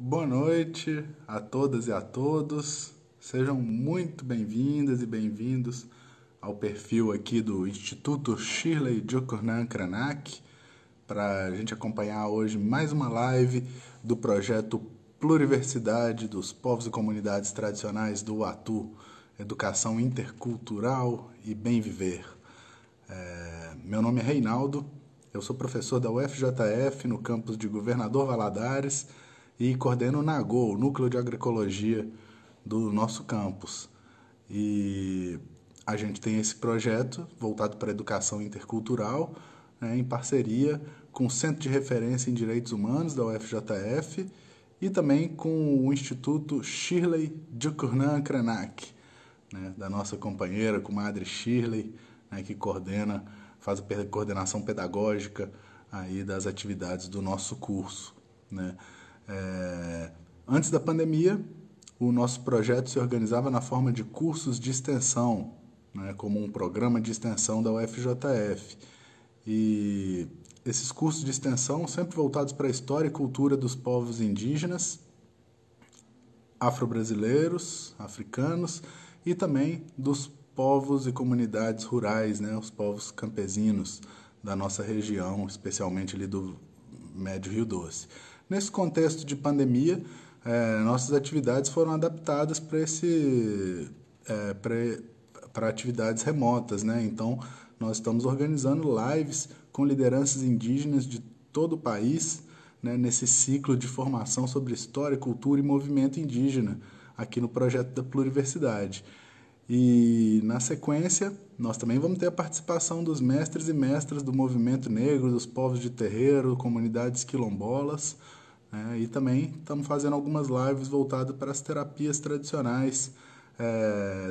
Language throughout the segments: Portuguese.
Boa noite a todas e a todos. Sejam muito bem-vindas e bem-vindos ao perfil aqui do Instituto Shirley Jokurnan Kranak, para a gente acompanhar hoje mais uma live do projeto Pluriversidade dos Povos e Comunidades Tradicionais do Uatu, Educação Intercultural e Bem Viver. Meu nome é Reinaldo, eu sou professor da UFJF no campus de Governador Valadares e coordeno o NAGO, o Núcleo de Agroecologia do nosso campus. E a gente tem esse projeto voltado para a educação intercultural, né, em parceria com o Centro de Referência em Direitos Humanos da UFJF e também com o Instituto Shirley Jokurnan Kranak, né, da nossa companheira, comadre Shirley, né, que faz a coordenação pedagógica aí das atividades do nosso curso, né. Antes da pandemia, o nosso projeto se organizava na forma de cursos de extensão, né, como um programa de extensão da UFJF. E esses cursos de extensão sempre voltados para a história e cultura dos povos indígenas, afro-brasileiros, africanos e também dos povos e comunidades rurais, né, os povos campesinos da nossa região, especialmente ali do Médio Rio Doce. Nesse contexto de pandemia, nossas atividades foram adaptadas para atividades remotas, né? Então, nós estamos organizando lives com lideranças indígenas de todo o país, né, nesse ciclo de formação sobre história, cultura e movimento indígena, aqui no projeto da Pluriversidade. E, na sequência, nós também vamos ter a participação dos mestres e mestras do movimento negro, dos povos de terreiro, comunidades quilombolas, né? E também estamos fazendo algumas lives voltadas para as terapias tradicionais,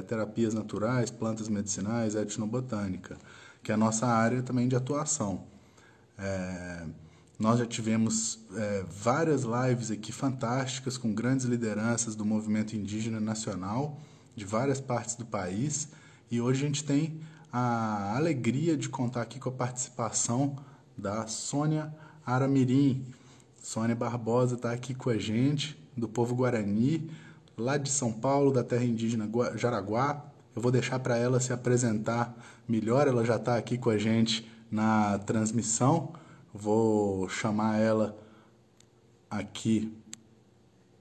terapias naturais, plantas medicinais, etnobotânica, que é a nossa área também de atuação. Nós já tivemos várias lives aqui fantásticas com grandes lideranças do movimento indígena nacional, de várias partes do país, e hoje a gente tem a alegria de contar aqui com a participação da Sônia Aramirim. Sônia Barbosa está aqui com a gente, do povo Guarani, lá de São Paulo, da terra indígena Jaraguá. Eu vou deixar para ela se apresentar melhor, ela já está aqui com a gente na transmissão. Vou chamar ela aqui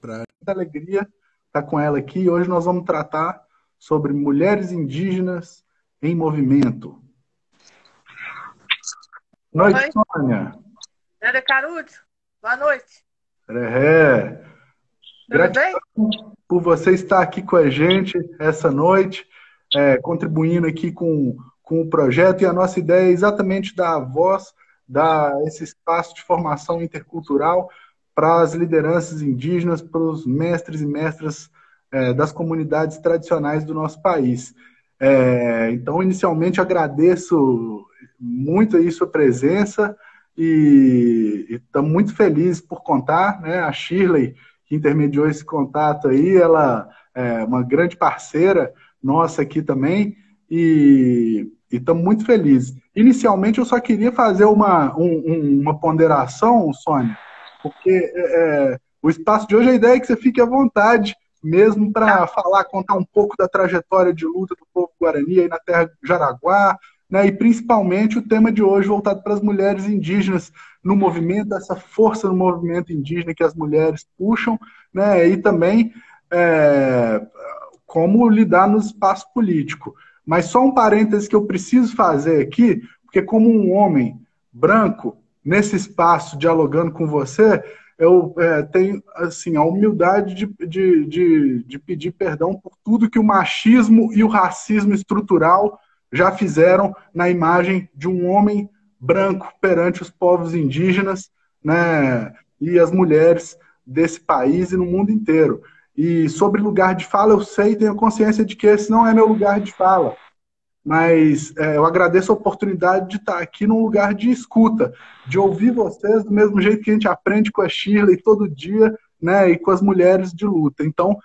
para muita alegria estar com ela aqui. Hoje nós vamos tratar sobre mulheres indígenas em movimento. Boa Noite, noite, Sônia. Ana Caruso. Boa noite. Tudo bem? Gratidão por você estar aqui com a gente essa noite, contribuindo aqui com o projeto. E a nossa ideia é exatamente dar a voz, dar esse espaço de formação intercultural para as lideranças indígenas, para os mestres e mestras das comunidades tradicionais do nosso país. Então, inicialmente, agradeço muito aí sua presença e estamos muito felizes por contar, né, a Shirley, que intermediou esse contato aí, ela é uma grande parceira nossa aqui também, e estamos muito felizes. Inicialmente, eu só queria fazer uma ponderação, Sônia, porque o espaço de hoje, a ideia é que você fique à vontade, mesmo para falar, contar um pouco da trajetória de luta do povo Guarani aí na terra de Jaraguá, né, e principalmente o tema de hoje voltado para as mulheres indígenas no movimento, essa força no movimento indígena que as mulheres puxam, né, e também como lidar no espaço político. Mas só um parêntese que eu preciso fazer aqui, porque como um homem branco, nesse espaço, dialogando com você, eu tenho assim, a humildade de pedir perdão por tudo que o machismo e o racismo estrutural já fizeram na imagem de um homem branco perante os povos indígenas, né, e as mulheres desse país e no mundo inteiro. E sobre lugar de fala, eu sei, tenho consciência de que esse não é meu lugar de fala, mas eu agradeço a oportunidade de estar aqui num lugar de escuta, de ouvir vocês do mesmo jeito que a gente aprende com a Shirley todo dia, né, e com as mulheres de luta. Então,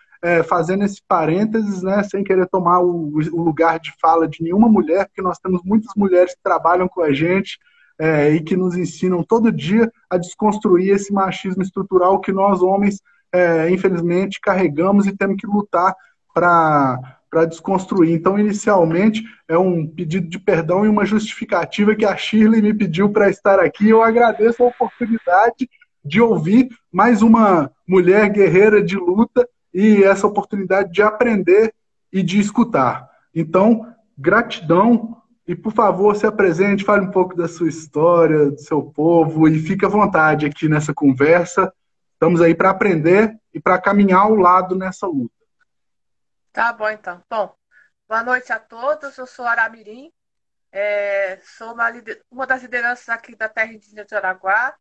fazendo esse parênteses, né, sem querer tomar o lugar de fala de nenhuma mulher, porque nós temos muitas mulheres que trabalham com a gente e que nos ensinam todo dia a desconstruir esse machismo estrutural que nós, homens, infelizmente, carregamos e temos que lutar para desconstruir. Então, inicialmente, é um pedido de perdão e uma justificativa que a Shirley me pediu para estar aqui. Eu agradeço a oportunidade de ouvir mais uma mulher guerreira de luta e essa oportunidade de aprender e de escutar. Então, gratidão e, por favor, se apresente, fale um pouco da sua história, do seu povo e fique à vontade aqui nessa conversa. Estamos aí para aprender e para caminhar ao lado nessa luta. Tá bom, então. Bom, boa noite a todos. Eu sou Aramirim, sou uma das lideranças aqui da terra indígena de Araguá.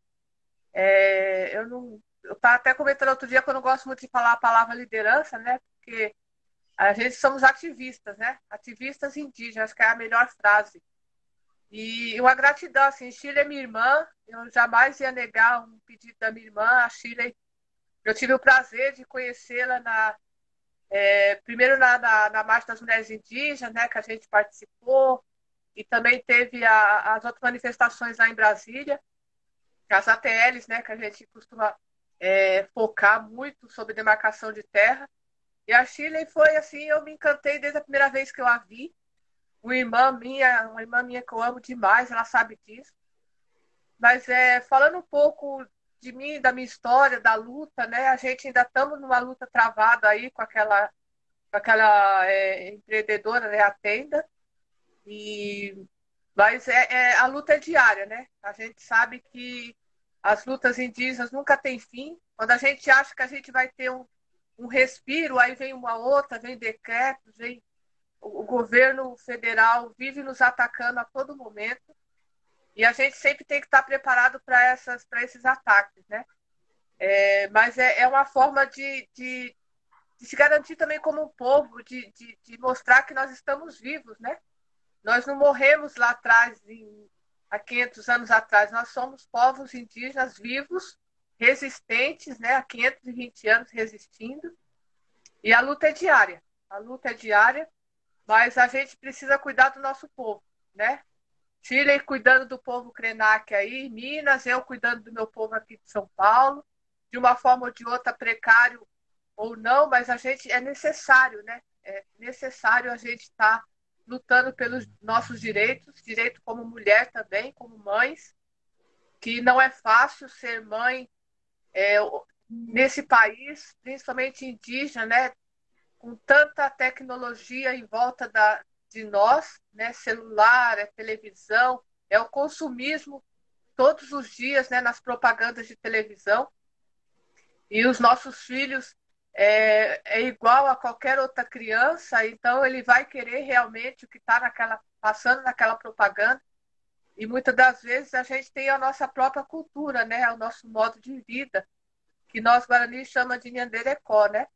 Eu estava até comentando outro dia que eu não gosto muito de falar a palavra liderança, né? Porque a gente somos ativistas, né? Ativistas indígenas, acho que é a melhor frase. E uma gratidão, assim, Chile é minha irmã, eu jamais ia negar um pedido da minha irmã, a Chile. Eu tive o prazer de conhecê-la primeiro na Marcha das Mulheres Indígenas, né, que a gente participou, e também teve as outras manifestações lá em Brasília, as ATLs, né, que a gente costuma focar muito sobre demarcação de terra. E a Shirley foi assim, eu me encantei desde a primeira vez que eu a vi. Uma irmã minha que eu amo demais, ela sabe disso. Mas falando um pouco de mim, da minha história, da luta, né? A gente ainda estamos numa luta travada aí com aquela empreendedora, né? A Tenda. Mas a luta é diária, né? A gente sabe que as lutas indígenas nunca têm fim. Quando a gente acha que a gente vai ter um respiro, aí vem uma outra, vem decretos, vem o governo federal vive nos atacando a todo momento. E a gente sempre tem que estar preparado para esses ataques, né? Mas é uma forma de se garantir também como um povo, de mostrar que nós estamos vivos, né? Nós não morremos lá atrás, há 500 anos atrás. Nós somos povos indígenas vivos, resistentes, né? Há 520 anos resistindo. E a luta é diária. A luta é diária, mas a gente precisa cuidar do nosso povo, né? Chile cuidando do povo Krenak aí, Minas, eu cuidando do meu povo aqui de São Paulo, de uma forma ou de outra, precário ou não, mas a gente é necessário, né? É necessário a gente estar lutando pelos nossos direitos, direito como mulher também, como mães, que não é fácil ser mãe nesse país, principalmente indígena, né? Com tanta tecnologia em volta de nós, né? Celular, televisão, é o consumismo todos os dias, né? Nas propagandas de televisão. E os nossos filhos é igual a qualquer outra criança, então ele vai querer realmente o que está passando naquela propaganda. E muitas das vezes a gente tem a nossa própria cultura, né? O nosso modo de vida, que nós guaranis chama de Nhanderecó, né?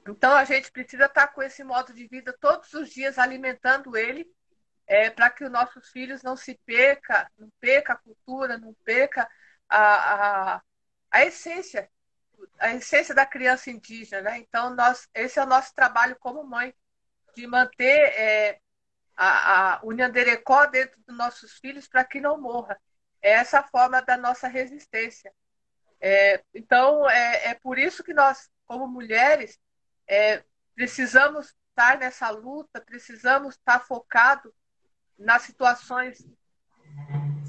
Então a gente precisa estar com esse modo de vida todos os dias alimentando ele, para que os nossos filhos não perca a cultura, não perca a, a, a essência, a essência da criança indígena, né? Então esse é o nosso trabalho como mãe, de manter o Nhanderecó dentro dos nossos filhos para que não morra. É essa a forma da nossa resistência. Então é por isso que nós, como mulheres, precisamos estar nessa luta, precisamos estar focados nas situações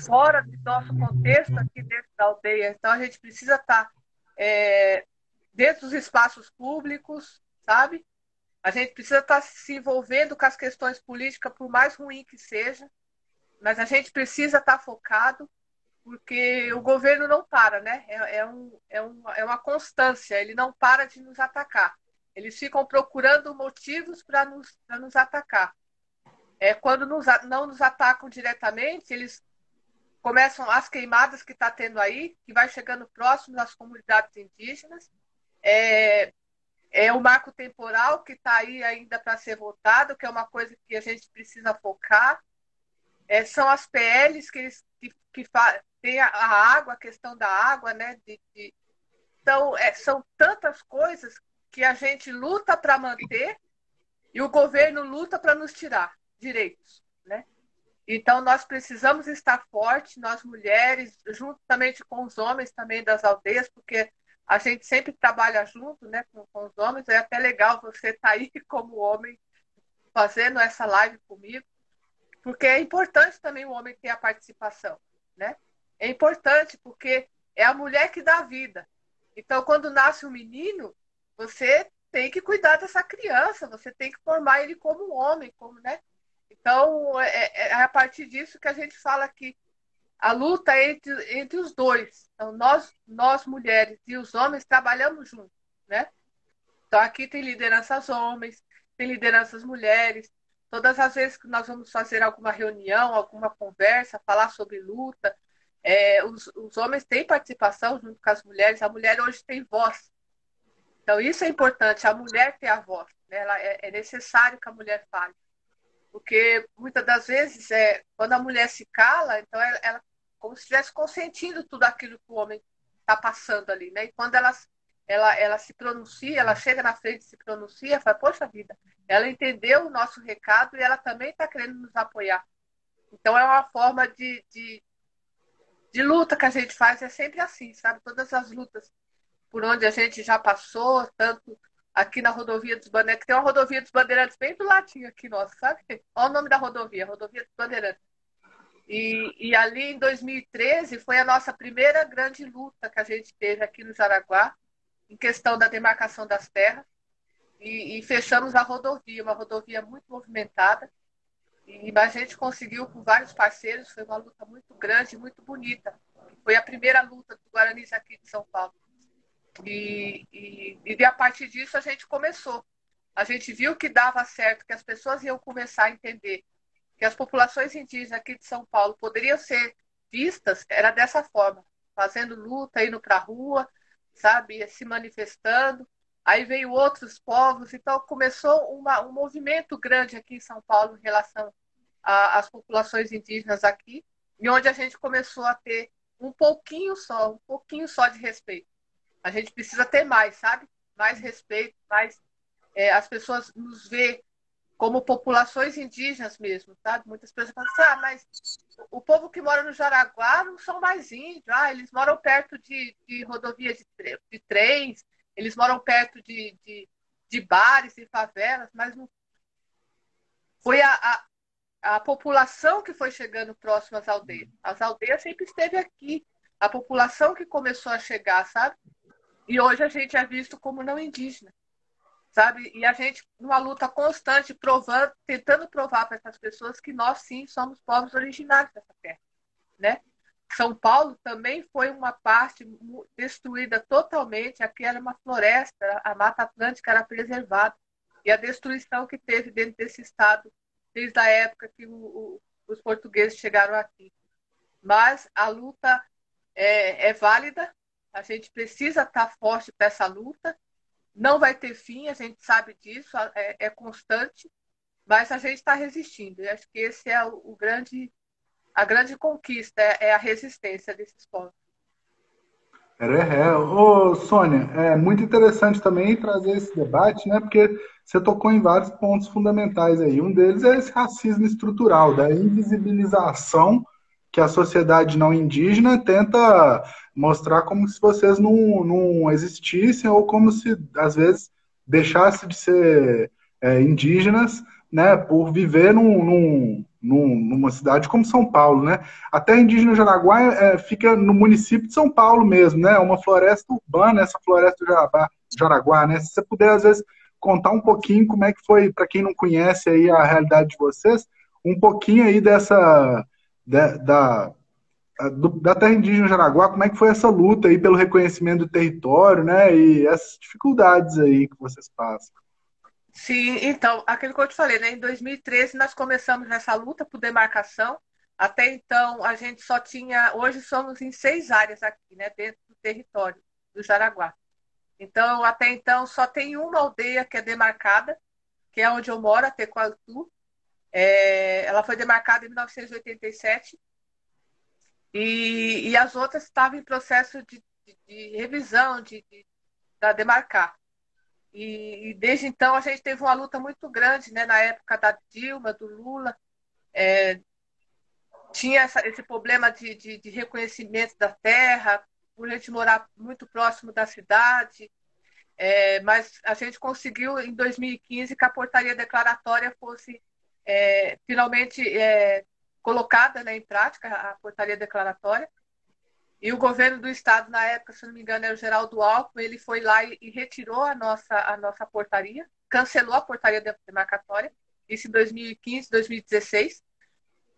fora do nosso contexto aqui dentro da aldeia. Então a gente precisa estar dentro dos espaços públicos, sabe? A gente precisa estar se envolvendo com as questões políticas, por mais ruim que seja, mas a gente precisa estar focado, porque o governo não para, né? É uma constância, ele não para de nos atacar. Eles ficam procurando motivos para nos atacar. Quando não nos atacam diretamente, eles começam as queimadas que está tendo aí, que vai chegando próximo das comunidades indígenas. O marco temporal que está aí ainda para ser votado, que é uma coisa que a gente precisa focar. São as PLs que tem a água, a questão da água, né? Então, são tantas coisas que a gente luta para manter e o governo luta para nos tirar direitos, né? Então, nós precisamos estar fortes, nós mulheres, juntamente com os homens também das aldeias, porque a gente sempre trabalha junto, né, com os homens. É até legal você estar aí como homem fazendo essa live comigo, porque é importante também o homem ter a participação, né? É importante porque é a mulher que dá vida. Então, quando nasce um menino, você tem que cuidar dessa criança, você tem que formar ele como um homem, como, né? Então, é a partir disso que a gente fala que a luta é entre os dois. Então, nós mulheres e os homens trabalhamos juntos, né? Então, aqui tem lideranças homens, tem lideranças mulheres. Todas as vezes que nós vamos fazer alguma reunião, alguma conversa, falar sobre luta, os homens têm participação junto com as mulheres. A mulher hoje tem voz. Então, isso é importante, a mulher ter a voz. Né? É necessário que a mulher fale. Porque muitas das vezes, quando a mulher se cala, então ela como se estivesse consentindo tudo aquilo que o homem está passando ali. Né? E quando ela se pronuncia, ela chega na frente e se pronuncia, fala, poxa vida, ela entendeu o nosso recado e ela também está querendo nos apoiar. Então é uma forma de luta que a gente faz, é sempre assim, sabe? Todas as lutas por onde a gente já passou, tanto aqui na rodovia dos Bandeirantes, que tem uma rodovia dos Bandeirantes bem do ladinho aqui, nossa, sabe? Olha o nome da rodovia, Rodovia dos Bandeirantes. E ali em 2013 foi a nossa primeira grande luta que a gente teve aqui no Jaraguá, em questão da demarcação das terras, e fechamos a rodovia, uma rodovia muito movimentada, mas a gente conseguiu com vários parceiros, foi uma luta muito grande, muito bonita. Foi a primeira luta do Guaranis aqui de São Paulo. E a partir disso a gente começou. A gente viu que dava certo, que as pessoas iam começar a entender que as populações indígenas aqui de São Paulo poderiam ser vistas, era dessa forma, fazendo luta, indo para a rua, sabe, se manifestando. Aí veio outros povos, então começou um movimento grande aqui em São Paulo em relação às populações indígenas aqui, e onde a gente começou a ter um pouquinho só de respeito. A gente precisa ter mais, sabe? Mais respeito, mais as pessoas nos ver como populações indígenas mesmo, sabe? Muitas pessoas falam assim, mas o povo que mora no Jaraguá não são mais índios, eles moram perto de rodovias de trens, eles moram perto de bares e favelas, mas não foi a população que foi chegando próximo às aldeias. As aldeias sempre esteve aqui, a população que começou a chegar, sabe? E hoje a gente é visto como não indígena, sabe? E a gente, numa luta constante, provando, tentando provar para essas pessoas que nós, sim, somos povos originários dessa terra, né? São Paulo também foi uma parte destruída totalmente. Aqui era uma floresta, a Mata Atlântica era preservada. E a destruição que teve dentro desse estado, desde a época que os portugueses chegaram aqui. Mas a luta é válida, a gente precisa estar forte para essa luta. Não vai ter fim, a gente sabe disso, é constante, mas a gente está resistindo. Eu acho que esse é a grande conquista, é a resistência desses povos. Ô, Sônia, é muito interessante também trazer esse debate, né? Porque você tocou em vários pontos fundamentais aí. Um deles é esse racismo estrutural, da invisibilização que a sociedade não indígena tenta mostrar como se vocês não existissem ou como se, às vezes, deixasse de ser indígenas, né? Por viver numa cidade como São Paulo, né? A terra indígena Jaraguá fica no município de São Paulo mesmo, né? É uma floresta urbana, essa floresta do Jaraguá, né? Se você puder, às vezes, contar um pouquinho como é que foi, para quem não conhece aí a realidade de vocês, um pouquinho aí da terra indígena Jaraguá, como é que foi essa luta aí pelo reconhecimento do território, né? E essas dificuldades aí que vocês passam. Sim, então, aquilo que eu te falei, né? Em 2013 nós começamos essa luta por demarcação. Até então a gente só tinha, hoje somos em 6 áreas aqui, né? Dentro do território do Jaraguá. Então, até então só tem uma aldeia que é demarcada, que é onde eu moro, a Tecoaltu. Ela foi demarcada em 1987 e as outras estavam em processo de revisão, da demarcar. E desde então a gente teve uma luta muito grande, né? Na época da Dilma, do Lula, tinha esse problema de reconhecimento da terra, por a gente morar muito próximo da cidade, mas a gente conseguiu em 2015 que a portaria declaratória fosse finalmente colocada, né, em prática, a portaria declaratória. E o governo do estado, na época, se não me engano, era o Geraldo Alckmin, ele foi lá e retirou a nossa portaria, cancelou a portaria demarcatória, isso em 2015, 2016.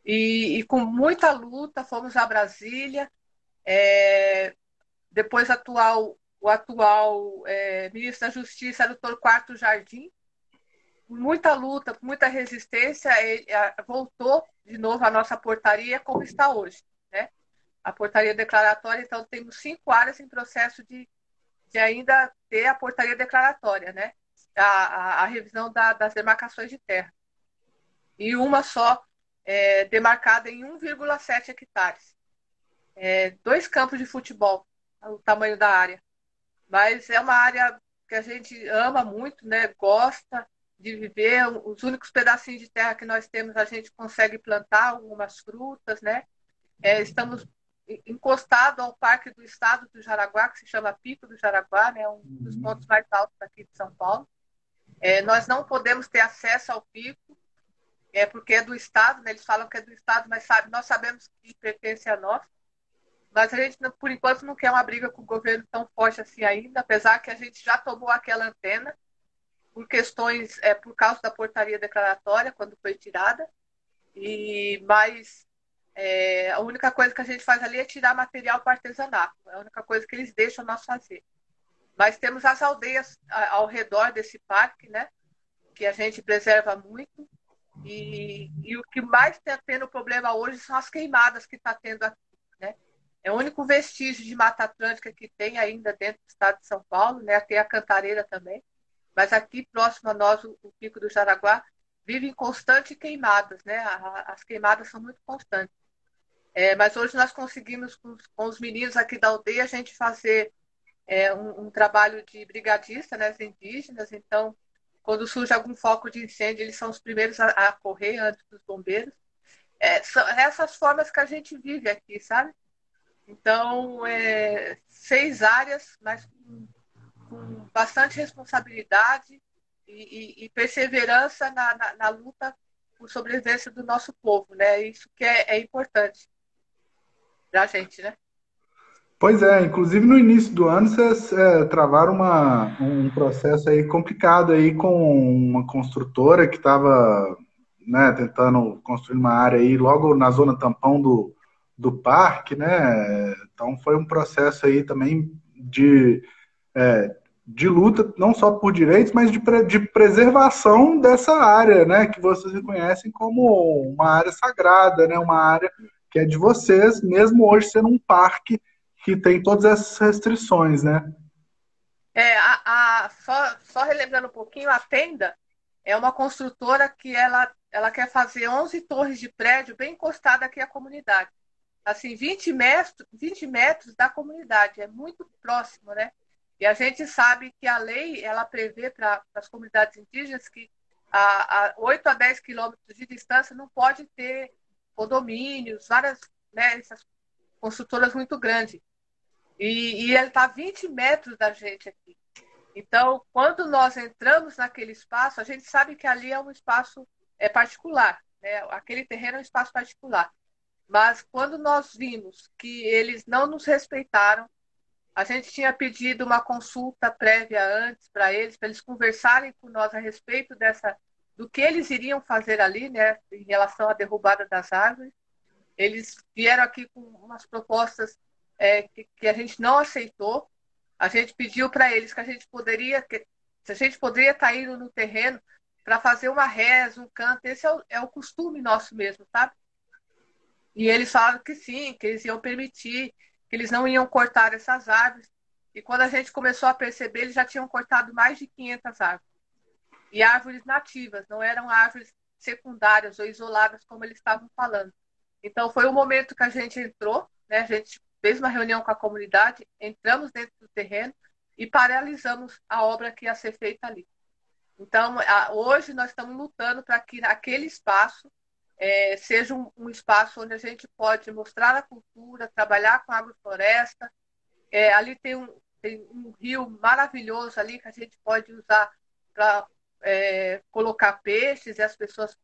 E com muita luta fomos a Brasília. Depois o atual ministro da Justiça era o Dr. Quarto Jardim. Com muita luta, com muita resistência, ele voltou de novo a nossa portaria como está hoje, né? A portaria declaratória, então temos 5 áreas em processo de ainda ter a portaria declaratória, né? A revisão das demarcações de terra. E uma só demarcada em 1,7 hectares. 2 campos de futebol, o tamanho da área. Mas é uma área que a gente ama muito, né? Gosta de viver. Os únicos pedacinhos de terra que nós temos, a gente consegue plantar algumas frutas, né? Estamos encostado ao Parque do Estado do Jaraguá, que se chama Pico do Jaraguá, né? Um dos pontos mais altos aqui de São Paulo. Nós não podemos ter acesso ao pico, porque é do Estado, né? Eles falam que é do Estado, mas nós sabemos que pertence a nós. Mas a gente, por enquanto, não quer uma briga com o governo tão forte assim ainda, apesar que a gente já tomou aquela antena por questões, por causa da portaria declaratória, quando foi tirada. Mas a única coisa que a gente faz ali é tirar material para artesanato. É a única coisa que eles deixam nós fazer. Mas temos as aldeias ao redor desse parque, né? Que a gente preserva muito. E o que mais está tendo problema hoje são as queimadas que está tendo aqui, né? É o único vestígio de Mata Atlântica que tem ainda dentro do estado de São Paulo, né? Tem a Cantareira também. Mas aqui, próximo a nós, o Pico do Jaraguá, vive em constante queimadas, né? As queimadas são muito constantes. Mas hoje nós conseguimos, com os meninos aqui da aldeia, a gente fazer um trabalho de brigadista, né? Indígenas. Então, quando surge algum foco de incêndio, eles são os primeiros a correr antes dos bombeiros. São essas formas que a gente vive aqui, sabe? Então, 6 áreas, mas com bastante responsabilidade e perseverança na luta por sobrevivência do nosso povo, né? Isso que é importante para a gente, né? Pois é, inclusive no início do ano vocês travaram um processo aí complicado aí com uma construtora que estava, né, tentando construir uma área aí logo na zona tampão do parque, né? Então foi um processo aí também é, de luta, não só por direitos, mas de preservação dessa área, né? Que vocês reconhecem como uma área sagrada, né? Uma área que é de vocês, mesmo hoje sendo um parque que tem todas essas restrições, né? Só relembrando um pouquinho, a Tenda é uma construtora que ela quer fazer 11 torres de prédio bem encostada aqui à comunidade. Assim, 20 metros da comunidade, é muito próximo, né? E a gente sabe que a lei, ela prevê para as comunidades indígenas que a 8 a 10 quilômetros de distância não pode ter condomínios, várias, né, essas construtoras muito grandes. E ele está a 20 metros da gente aqui. Então, quando nós entramos naquele espaço, a gente sabe que ali é um espaço particular, né? Aquele terreno é um espaço particular. Mas quando nós vimos que eles não nos respeitaram, a gente tinha pedido uma consulta prévia antes para eles conversarem com nós a respeito do que eles iriam fazer ali, né, em relação à derrubada das árvores. Eles vieram aqui com umas propostas que a gente não aceitou. A gente pediu para eles que se a gente poderia estar indo no terreno para fazer uma reza, um canto. Esse é o costume nosso mesmo, sabe? E eles falaram que sim, que eles iam permitir, que eles não iam cortar essas árvores. E quando a gente começou a perceber, eles já tinham cortado mais de 500 árvores. E árvores nativas, não eram árvores secundárias ou isoladas, como eles estavam falando. Então, foi o momento que a gente entrou, né? A gente fez uma reunião com a comunidade, entramos dentro do terreno e paralisamos a obra que ia ser feita ali. Então, hoje nós estamos lutando para que aquele espaço seja um espaço onde a gente pode mostrar a cultura, trabalhar com a agrofloresta Ali tem um rio maravilhoso ali que a gente pode usar para colocar peixes e as pessoas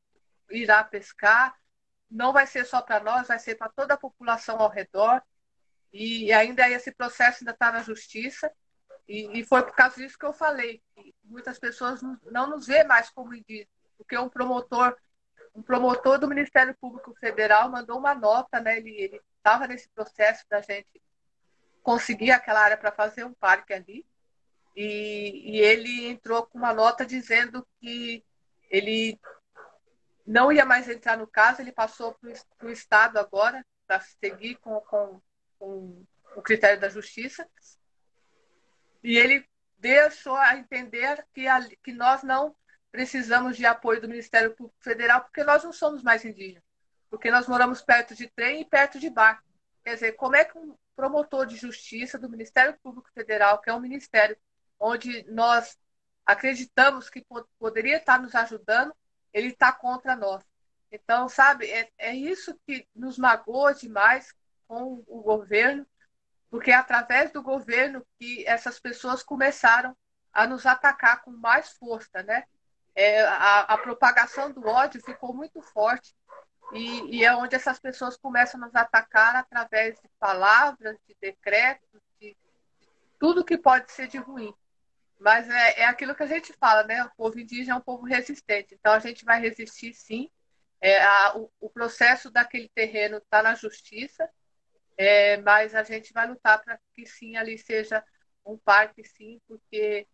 irá pescar. Não vai ser só para nós, vai ser para toda a população ao redor. E ainda esse processo ainda está na justiça. E foi por causa disso que eu falei. Que muitas pessoas não nos vê mais como indígenas, porque um promotor do Ministério Público Federal mandou uma nota, né? Ele estava nesse processo da gente conseguir aquela área para fazer um parque ali. E ele entrou com uma nota dizendo que ele não ia mais entrar no caso, ele passou para o Estado agora, para seguir com o critério da justiça. E ele deixou a entender que nós não precisamos de apoio do Ministério Público Federal, porque nós não somos mais indígenas, porque nós moramos perto de trem e perto de bar. Quer dizer, como é que um promotor de justiça do Ministério Público Federal, que é um ministério onde nós acreditamos que poderia estar nos ajudando, ele está contra nós? Então, sabe, é isso que nos magoa demais com o governo, porque é através do governo que essas pessoas começaram a nos atacar com mais força, né? A propagação do ódio ficou muito forte e é onde essas pessoas começam a nos atacar através de palavras, de decretos, de tudo que pode ser de ruim. Mas é aquilo que a gente fala, né? O povo indígena é um povo resistente, então a gente vai resistir sim. O processo daquele terreno está na justiça, mas a gente vai lutar para que sim ali seja um parque, sim, porque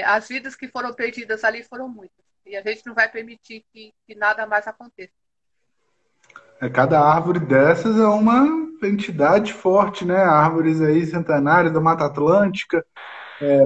as vidas que foram perdidas ali foram muitas. E a gente não vai permitir que nada mais aconteça. Cada árvore dessas é uma entidade forte, né? Árvores aí centenárias da Mata Atlântica.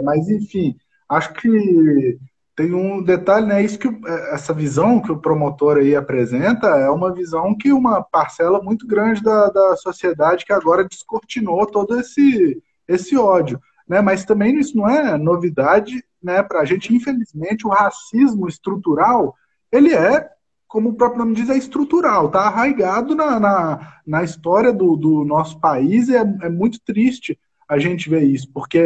Mas, enfim, acho que tem um detalhe, né? Isso que essa visão que o promotor aí apresenta é uma visão que uma parcela muito grande da sociedade que agora descortinou todo esse ódio, né? Mas também isso não é novidade, né? Para a gente, infelizmente, o racismo estrutural, ele como o próprio nome diz, é estrutural, está arraigado na história do nosso país e é muito triste a gente vê isso, porque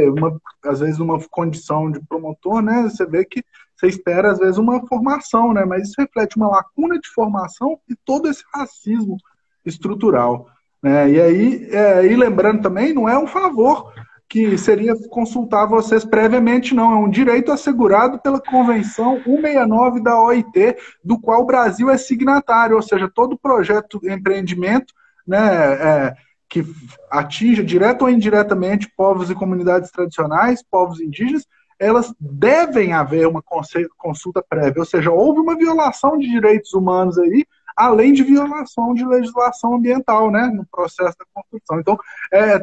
às vezes numa condição de promotor, né, você vê que você espera às vezes uma formação, né, mas isso reflete uma lacuna de formação e todo esse racismo estrutural, né, e lembrando também, não é um favor que seria consultar vocês previamente, não, é um direito assegurado pela Convenção 169 da OIT, do qual o Brasil é signatário, ou seja, todo projeto de empreendimento, né, que atinja direto ou indiretamente povos e comunidades tradicionais, povos indígenas, elas devem haver uma consulta prévia, ou seja, houve uma violação de direitos humanos aí, além de violação de legislação ambiental, né, no processo da construção. Então,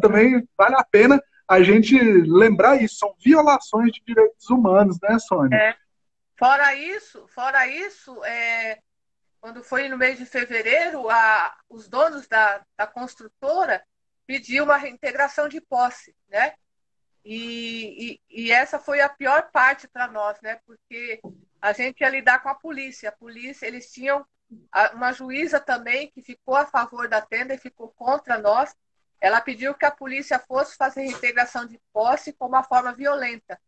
também vale a pena a gente lembrar isso, são violações de direitos humanos, né, Sônia? Fora isso, quando foi no mês de fevereiro, os donos da construtora pediu uma reintegração de posse, né? E essa foi a pior parte para nós, né? Porque a gente ia lidar com a polícia. A polícia, eles tinham uma juíza também que ficou a favor da tenda e ficou contra nós. Ela pediu que a polícia fosse fazer reintegração de posse com uma forma violenta.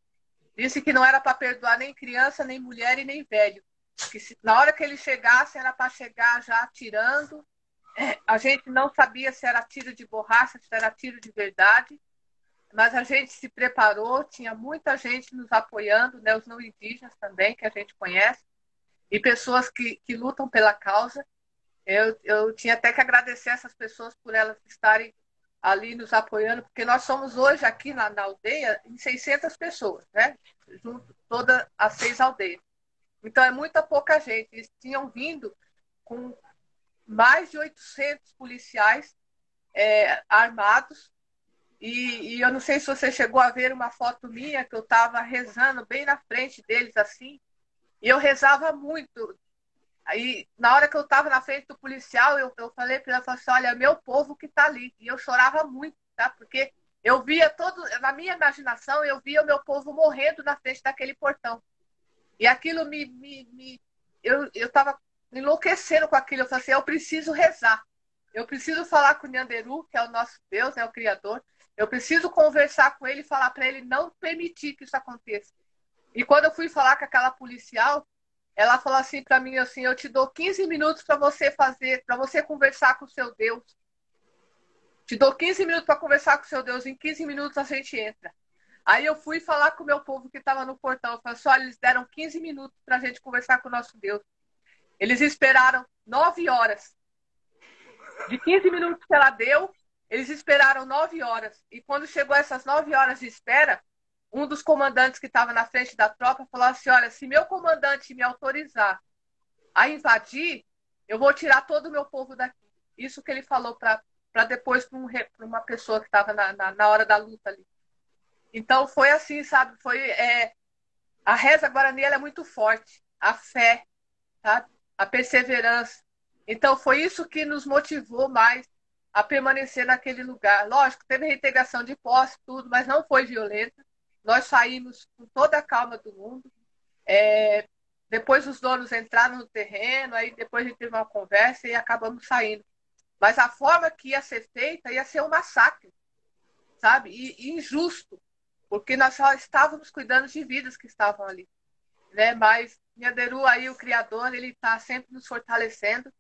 Disse que não era para perdoar nem criança, nem mulher e nem velho. Que na hora que eles chegassem, era para chegar já atirando. A gente não sabia se era tiro de borracha, se era tiro de verdade, mas a gente se preparou, tinha muita gente nos apoiando, né, os não indígenas também, que a gente conhece, e pessoas que lutam pela causa. Eu tinha até que agradecer essas pessoas por elas estarem ali nos apoiando, porque nós somos hoje aqui na aldeia em 600 pessoas, né? Junto todas as 6 aldeias. Então é muita pouca gente. Eles tinham vindo com mais de 800 policiais armados. E eu não sei se você chegou a ver uma foto minha que eu estava rezando bem na frente deles assim. E eu rezava muito. Aí, na hora que eu estava na frente do policial, eu falei para ele, assim, olha, é meu povo que está ali. E eu chorava muito, tá? Porque eu via na minha imaginação, eu via o meu povo morrendo na frente daquele portão. E aquilo eu estava enlouquecendo com aquilo. Eu falei assim, eu preciso rezar. Eu preciso falar com o Nyanderu, que é o nosso Deus, é o Criador. Eu preciso conversar com ele e falar para ele não permitir que isso aconteça. E quando eu fui falar com aquela policial, ela falou assim para mim assim, eu te dou 15 minutos para você fazer, para você conversar com o seu Deus. Te dou 15 minutos para conversar com o seu Deus, em 15 minutos a gente entra. Aí eu fui falar com o meu povo que estava no portão. Eu falei assim, olha, eles deram 15 minutos para a gente conversar com o nosso Deus. Eles esperaram 9 horas. De 15 minutos que ela deu, eles esperaram 9 horas. E quando chegou essas 9 horas de espera, um dos comandantes que estava na frente da tropa falou assim, olha, se meu comandante me autorizar a invadir, eu vou tirar todo o meu povo daqui. Isso que ele falou para depois para uma pessoa que estava na hora da luta ali. Então foi assim, sabe? A reza guarani ela é muito forte, a fé, tá? A perseverança. Então foi isso que nos motivou mais a permanecer naquele lugar. Lógico, teve reintegração de posse, tudo, mas não foi violenta. Nós saímos com toda a calma do mundo. Depois os donos entraram no terreno, aí depois a gente teve uma conversa e acabamos saindo. Mas a forma que ia ser feita ia ser um massacre, sabe? E injusto, porque nós só estávamos cuidando de vidas que estavam ali, né? Mas Nhanderu aí, o Criador, ele está sempre nos fortalecendo.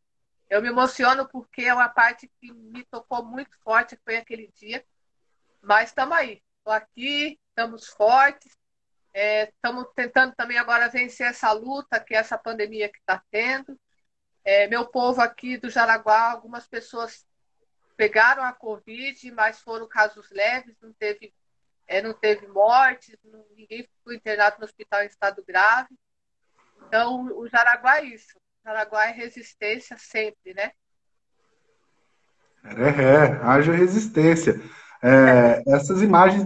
Eu me emociono porque é uma parte que me tocou muito forte, foi aquele dia. Mas estamos aí, estou aqui, estamos fortes, estamos tentando também agora vencer essa luta, que é essa pandemia que está tendo. Meu povo aqui do Jaraguá, algumas pessoas pegaram a Covid, mas foram casos leves, não teve mortes, ninguém foi internado no hospital em estado grave. Então, o Jaraguá é isso. O Jaraguá é resistência sempre, né? Haja resistência. Essas imagens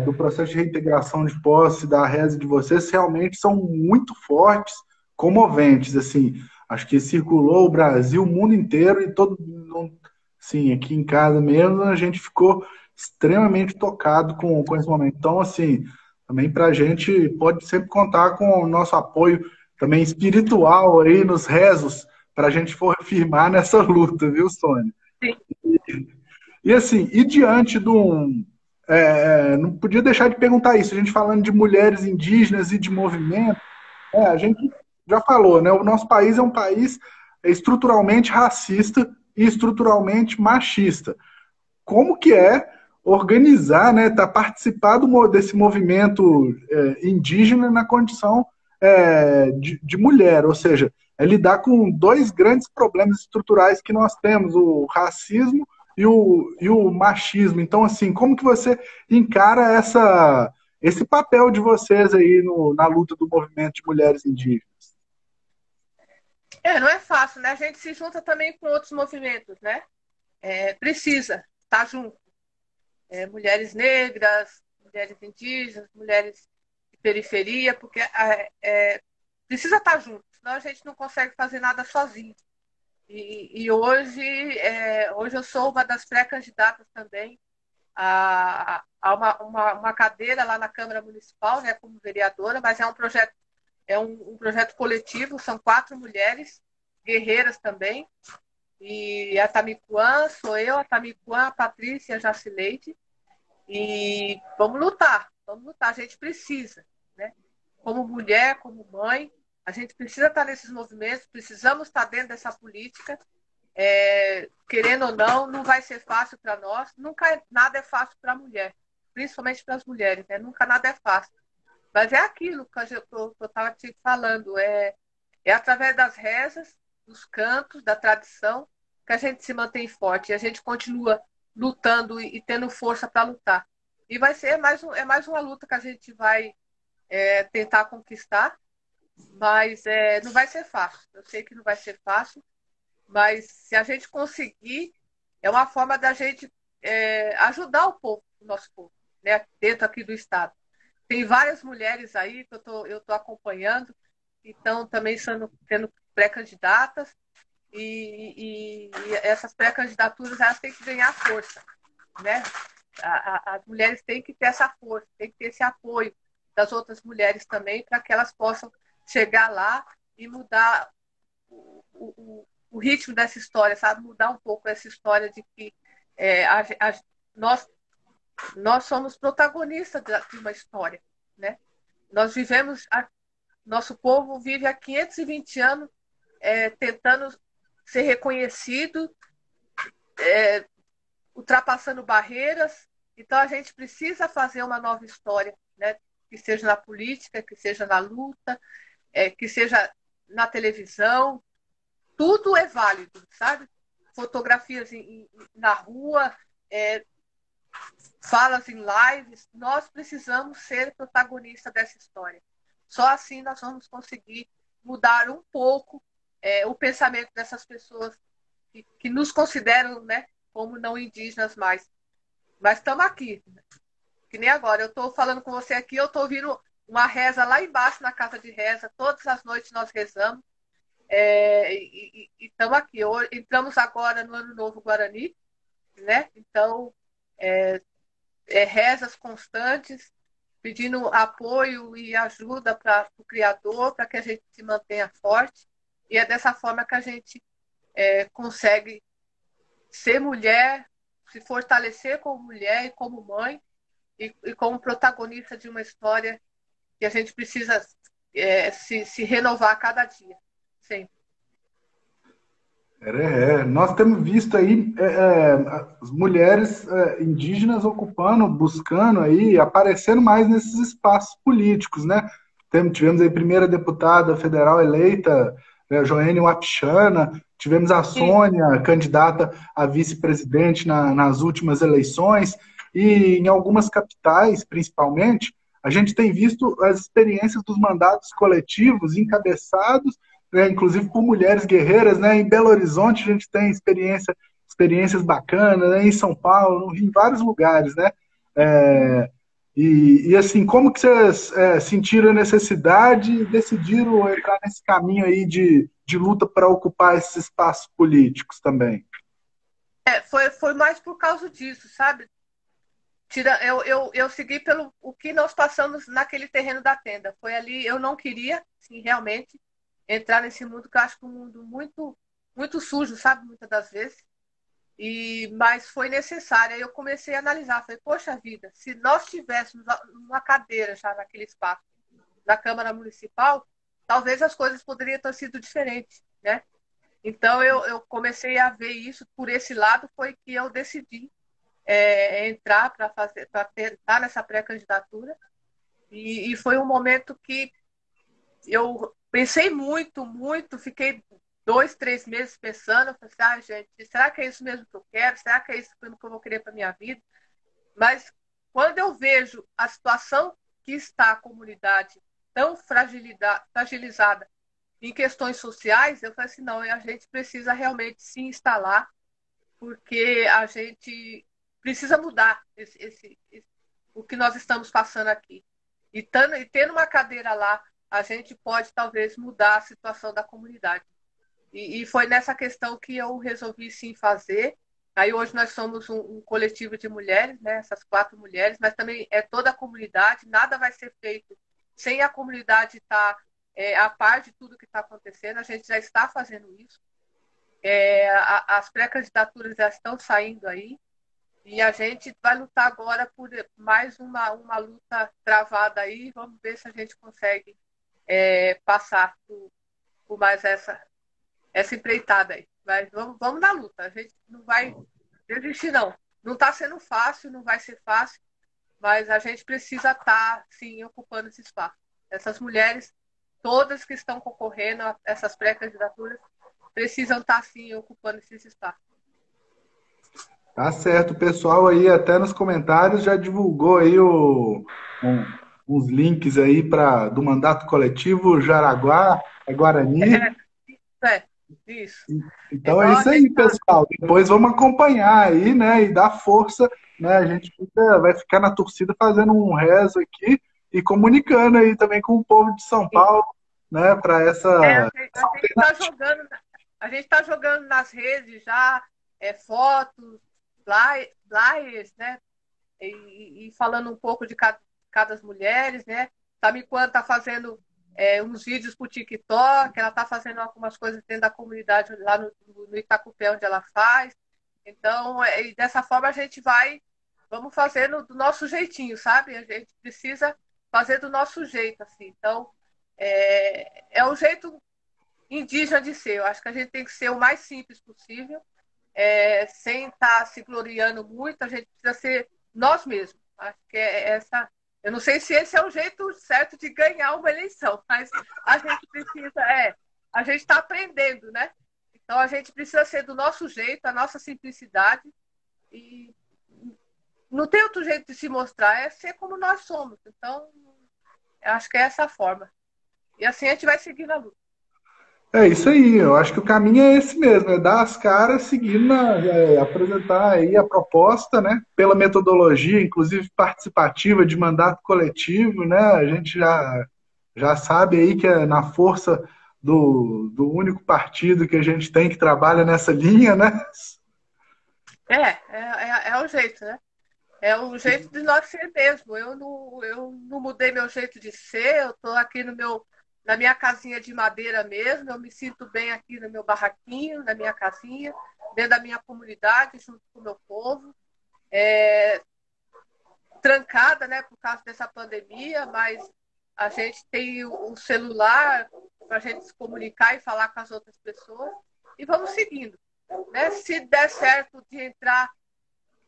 do processo de reintegração de posse, da reza de vocês, realmente são muito fortes, comoventes, assim. Acho que circulou o Brasil, o mundo inteiro, e todo mundo, sim, aqui em casa mesmo, a gente ficou extremamente tocado com esse momento. Então, assim, também para a gente pode sempre contar com o nosso apoio também espiritual aí nos rezos, para a gente for firmar nessa luta, viu, Sônia? Sim. E assim, e diante de um. Não podia deixar de perguntar isso, a gente falando de mulheres indígenas e de movimento, a gente já falou, né? O nosso país é um país estruturalmente racista e estruturalmente machista. Como que é organizar, né, participar desse movimento indígena na condição de mulher, ou seja, lidar com dois grandes problemas estruturais que nós temos, o racismo e o machismo. Então, assim, como que você encara esse papel de vocês aí na luta do movimento de mulheres indígenas? Não é fácil, né? A gente se junta também com outros movimentos, né? Precisa estar junto. Mulheres negras, mulheres indígenas, mulheres de periferia, porque precisa estar junto, senão a gente não consegue fazer nada sozinho. E hoje eu sou uma das pré-candidatas também a uma cadeira lá na Câmara Municipal, né, como vereadora, mas um projeto coletivo, são 4 mulheres, guerreiras também, e a Tamicuã, sou eu, a Tamicuã, a Patrícia e a Jacileide, e vamos lutar, a gente precisa, né? Como mulher, como mãe, a gente precisa estar nesses movimentos, precisamos estar dentro dessa política, querendo ou não, não vai ser fácil para nós, nunca nada é fácil para a mulher, principalmente para as mulheres, né? Nunca nada é fácil. Mas é aquilo que eu estava te falando, é através das rezas, dos cantos, da tradição, que a gente se mantém forte, e a gente continua lutando e tendo força para lutar. E vai ser mais uma luta que a gente vai tentar conquistar, mas não vai ser fácil. Eu sei que não vai ser fácil, mas se a gente conseguir, é uma forma da gente ajudar o nosso povo, né, dentro aqui do Estado. Tem várias mulheres aí que eu tô acompanhando, que estão também sendo pré-candidatas, e essas pré-candidaturas elas têm que ganhar força, né? As mulheres têm que ter essa força, têm que ter esse apoio das outras mulheres também, para que elas possam chegar lá e mudar o ritmo dessa história, sabe? Mudar um pouco essa história de que nós nós somos protagonistas de uma história, né? Nós vivemos, nosso povo vive há 520 anos tentando ser reconhecido, ultrapassando barreiras. Então a gente precisa fazer uma nova história, né? Que seja na política, que seja na luta, que seja na televisão. Tudo é válido, sabe? Fotografias na rua, falas em lives. Nós precisamos ser protagonistas dessa história. Só assim nós vamos conseguir mudar um pouco o pensamento dessas pessoas que nos consideram, né, como não indígenas mais. Mas estamos aqui, que nem agora. Eu estou falando com você aqui, eu estou ouvindo uma reza lá embaixo na casa de reza. Todas as noites nós rezamos. E estamos aqui. Entramos agora no Ano Novo Guarani, né? Então, rezas constantes, pedindo apoio e ajuda para o Criador, para que a gente se mantenha forte. E é dessa forma que a gente consegue ser mulher, se fortalecer como mulher e como mãe, e como protagonista de uma história que a gente precisa se renovar a cada dia, sempre. Nós temos visto aí as mulheres indígenas ocupando, buscando aí, aparecendo mais nesses espaços políticos, né? Tivemos aí a primeira deputada federal eleita, Joênia Wapichana, tivemos a Sônia, candidata a vice-presidente nas últimas eleições, e em algumas capitais, principalmente, a gente tem visto as experiências dos mandatos coletivos encabeçados inclusive por mulheres guerreiras, né? Em Belo Horizonte a gente tem experiências bacanas, né? Em São Paulo, no Rio, em vários lugares, né? Assim, como que vocês sentiram a necessidade e decidiram entrar nesse caminho aí de luta para ocupar esses espaços políticos também? Foi mais por causa disso, sabe? Eu segui pelo o que nós passamos naquele terreno da tenda. Foi ali, eu não queria, sim, realmente, entrar nesse mundo, que eu acho que é um mundo muito, muito sujo, sabe? Muitas das vezes. Mas foi necessário. Aí eu comecei a analisar. Falei, poxa vida, se nós tivéssemos uma cadeira já naquele espaço, na Câmara Municipal, talvez as coisas poderiam ter sido diferentes, né? Então eu comecei a ver isso por esse lado, foi que eu decidi entrar para estar nessa pré-candidatura. E foi um momento que eu pensei muito, muito, fiquei 2, 3 meses pensando, falei assim, gente, será que é isso mesmo que eu quero? Será que é isso mesmo que eu vou querer para minha vida? Mas quando eu vejo a situação que está a comunidade tão fragilizada em questões sociais, eu falei assim, não, a gente precisa realmente se instalar, porque a gente precisa mudar o que nós estamos passando aqui. E tendo uma cadeira lá, a gente pode talvez mudar a situação da comunidade. E foi nessa questão que eu resolvi sim fazer. Aí hoje nós somos um coletivo de mulheres, né? Essas 4 mulheres, mas também é toda a comunidade. Nada vai ser feito sem a comunidade estar a par de tudo que está acontecendo. A gente já está fazendo isso. As pré-candidaturas já estão saindo aí. E a gente vai lutar agora por mais uma luta travada aí. Vamos ver se a gente consegue passar por mais essa empreitada aí. Mas vamos na luta. A gente não vai desistir, não. Não está sendo fácil, não vai ser fácil, mas a gente precisa estar, sim, ocupando esse espaço. Essas mulheres, todas que estão concorrendo a essas pré-candidaturas, precisam estar, sim, ocupando esses espaços. Tá certo, o pessoal aí até nos comentários já divulgou aí uns links aí do mandato coletivo Jaraguá, Guarani. Isso. Então é isso aí, pessoal. Depois vamos acompanhar aí, né? E dar força, né? A gente vai ficar na torcida fazendo um rezo aqui e comunicando aí também com o povo de São Paulo, né? Para essa. A gente está jogando nas redes já fotos, flyers, né? E falando um pouco de cada mulheres, né? Samicã está fazendo uns vídeos para o TikTok, ela está fazendo algumas coisas dentro da comunidade lá no Itacupé, onde ela faz. Então, dessa forma a gente vai vamos fazer do nosso jeitinho, sabe? A gente precisa fazer do nosso jeito, assim. Então, é o jeito indígena de ser. Eu acho que a gente tem que ser o mais simples possível, sem estar se gloriando muito, a gente precisa ser nós mesmos. Acho que é essa. Eu não sei se esse é o jeito certo de ganhar uma eleição, mas a gente precisa, a gente está aprendendo, né? Então a gente precisa ser do nosso jeito, a nossa simplicidade, e não tem outro jeito de se mostrar, é ser como nós somos. Então, eu acho que é essa a forma. E assim a gente vai seguir na luta. É isso aí, eu acho que o caminho é esse mesmo, é dar as caras, seguir apresentar aí a proposta, né, pela metodologia, inclusive participativa de mandato coletivo, né, a gente já sabe aí que é na força do único partido que a gente tem que trabalha nessa linha, né? É o jeito, né? É o jeito de nós ser mesmo. Eu não mudei meu jeito de ser, eu estou aqui na minha casinha de madeira mesmo, eu me sinto bem aqui no meu barraquinho, na minha casinha, dentro da minha comunidade, junto com o meu povo. Trancada, né, por causa dessa pandemia, mas a gente tem o celular para a gente se comunicar e falar com as outras pessoas e vamos seguindo. Né? Se der certo de entrar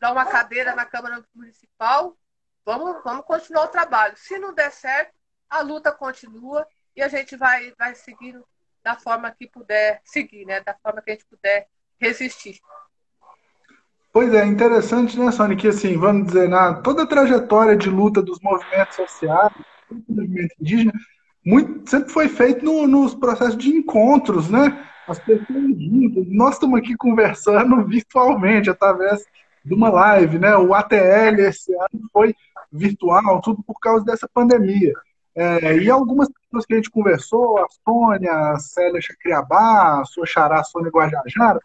para uma cadeira na Câmara Municipal, vamos continuar o trabalho. Se não der certo, a luta continua e a gente vai seguindo da forma que puder seguir, né? Da forma que a gente puder resistir. Pois é, interessante, né, Sônia, que assim, vamos dizer, toda a trajetória de luta dos movimentos sociais, do movimento indígena, sempre foi feito nos processos de encontros, né? As pessoas juntas. Nós estamos aqui conversando virtualmente, através de uma live, né? O ATL esse ano foi virtual, tudo por causa dessa pandemia. E algumas pessoas que a gente conversou, a Sônia, a Célia Chacriabá, a sua xará, a Sônia Guajajara,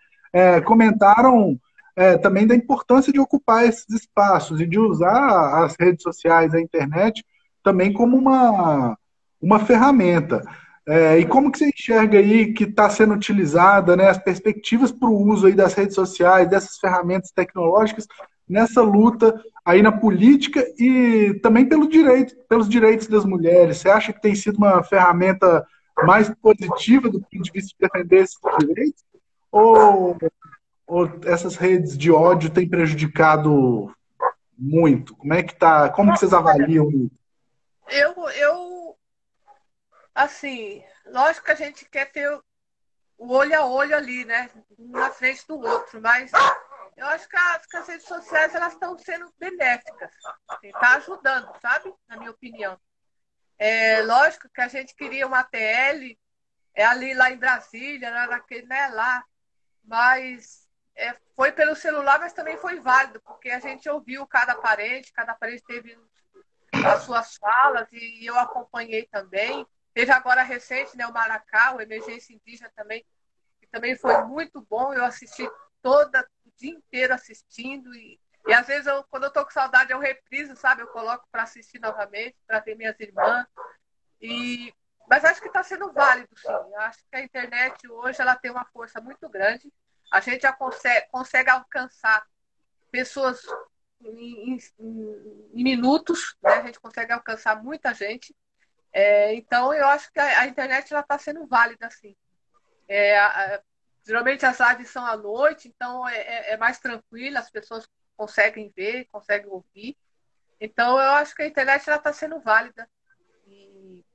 comentaram também da importância de ocupar esses espaços e de usar as redes sociais, a internet, também como uma ferramenta. E como que você enxerga aí que está sendo utilizada, né, as perspectivas para o uso aí das redes sociais, dessas ferramentas tecnológicas, nessa luta aí na política e também pelos direitos das mulheres? Você acha que tem sido uma ferramenta mais positiva do ponto de vista de defender esses direitos? Ou ou essas redes de ódio têm prejudicado muito? Como é que tá? Como que vocês avaliam isso? Eu assim, lógico que a gente quer ter o olho a olho ali, né? Um na frente do outro, mas eu acho que as redes sociais elas estão sendo benéficas, assim, tá ajudando, sabe? Na minha opinião. É lógico que a gente queria uma TL ali lá em Brasília, naquele, né, lá, mas foi pelo celular, mas também foi válido, porque a gente ouviu cada parente teve as suas falas e eu acompanhei também. Teve agora recente, né, o Maracá, o Emergência Indígena também, que também foi muito bom. Eu assisti o dia inteiro assistindo e às vezes quando eu tô com saudade eu repriso, sabe? Eu coloco para assistir novamente, para ver minhas irmãs. Mas acho que está sendo válido, sim. Acho que a internet hoje ela tem uma força muito grande. A gente já consegue alcançar pessoas em minutos, né? A gente consegue alcançar muita gente. Então, eu acho que a internet está sendo válida, assim. Geralmente as lives são à noite, então é mais tranquilo, as pessoas conseguem ver, conseguem ouvir. Então, eu acho que a internet está sendo válida. E